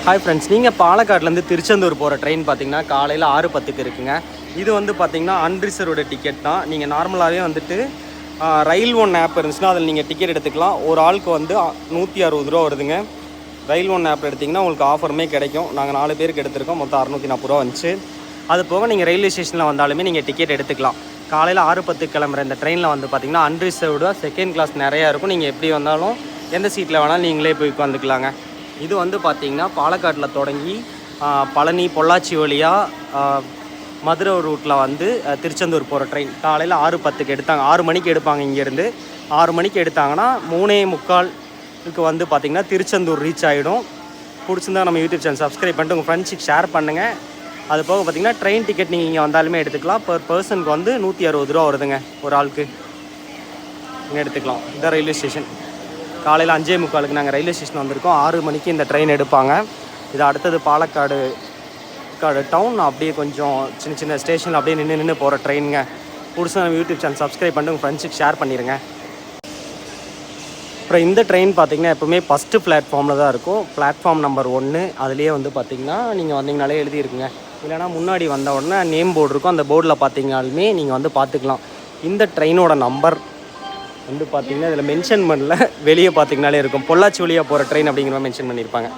Hi friends, நீங்கள் பாலக்காட்லேருந்து திருச்செந்தூர் போகிற train பார்த்தீங்கன்னா காலையில் 6:10 இருக்குங்க. இது வந்து பார்த்தீங்கன்னா அன்ரிசர்வ்டு டிக்கெட் தான். நீங்கள் நார்மலாகவே வந்துட்டு ரயில் ஒன் ஆப் இருந்துச்சுன்னா அதில் நீங்கள் டிக்கெட் எடுத்துக்கலாம். ஒரு ஆளுக்கு வந்து 160 ரூபா வருதுங்க. ரயில் ஒன் ஆப் எடுத்திங்கன்னா உங்களுக்கு ஆஃபருமே கிடைக்கும். நாங்கள் 4 பேருக்கு எடுத்திருக்கோம், மொத்தம் 640 ரூபா வந்துச்சு. அது போக நீங்கள் ரயில்வே ஸ்டேஷனில் வந்தாலுமே நீங்கள் டிக்கெட் எடுத்துக்கலாம். காலையில் 6:10 கிளம்புற இந்த ட்ரெயினில் வந்து பார்த்திங்கன்னா அன்ரிசர்வ்டாக செகண்ட் கிளாஸ் நிறையா இருக்கும். நீங்கள் எப்படி வந்தாலும் எந்த சீட்டில் வேணாலும் நீங்களே போய் உட்காந்துக்கலாங்க. இது வந்து பார்த்திங்கன்னா பாலக்காட்டில் தொடங்கி பழனி பொள்ளாச்சி வழியாக மதுரை ரூட்டில் வந்து திருச்செந்தூர் போகிற ட்ரெயின் காலையில் 6:10 எடுத்தாங்க. 6 மணிக்கு எடுப்பாங்க. இங்கேருந்து 6 மணிக்கு எடுத்தாங்கன்னா 3:45க்கு வந்து பார்த்திங்கன்னா திருச்செந்தூர் ரீச் ஆகிடும். பிடிச்சிருந்தா நம்ம யூடியூப் சேனல் சப்ஸ்கிரைப் பண்ணிட்டு உங்கள் ஃப்ரெண்ட்ஸுக்கு ஷேர் பண்ணுங்கள். அது போக பார்த்திங்கன்னா ட்ரெயின் டிக்கெட் நீங்கள் இங்கே வந்தாலுமே எடுத்துக்கலாம். பர் பர்சனுக்கு வந்து 160 ரூபா வருதுங்க. ஒரு ஆளுக்கு இங்கே எடுத்துக்கலாம். இதான் ரயில்வே ஸ்டேஷன். காலையில் 5:45க்கு நாங்கள் ரயில்வே ஸ்டேஷன் வந்திருக்கோம். 6 மணிக்கு இந்த ட்ரெயின் எடுப்பாங்க. இது அடுத்தது பாலக்காடு டவுன் அப்படியே கொஞ்சம் சின்ன சின்ன ஸ்டேஷனில் அப்படியே நின்று போகிற ட்ரெயினுங்க. புதுசாக நம்ம யூடியூப் சேனல் சப்ஸ்கிரைப் பண்ணிட்டு உங்கள் ஃப்ரெண்ட்ஸுக்கு ஷேர் பண்ணிடுங்க. அப்புறம் இந்த ட்ரெயின் பார்த்திங்கன்னா எப்போவுமே ஃபஸ்ட்டு பிளாட்ஃபார்மில் தான் இருக்கும். பிளாட்ஃபார்ம் நம்பர் 1 அதுலேயே வந்து பார்த்திங்கன்னா நீங்கள் வந்தீங்கனாலே எழுதியிருக்குங்க. இல்லைனா முன்னாடி வந்த உடனே நேம் போர்டு இருக்கும். அந்த போர்டில் பார்த்திங்கனாலுமே நீங்கள் வந்து பார்த்துக்கலாம். இந்த ட்ரெயினோட நம்பர் வந்து பார்த்திங்கன்னா இதில் மென்ஷன் பண்ணல, வெளியே பார்த்திங்கனாலே இருக்கும். பொள்ளாச்சி வழியாக போகிற ட்ரெயின் அப்படிங்கிற மாதிரி மென்ஷன் பண்ணியிருப்பாங்க.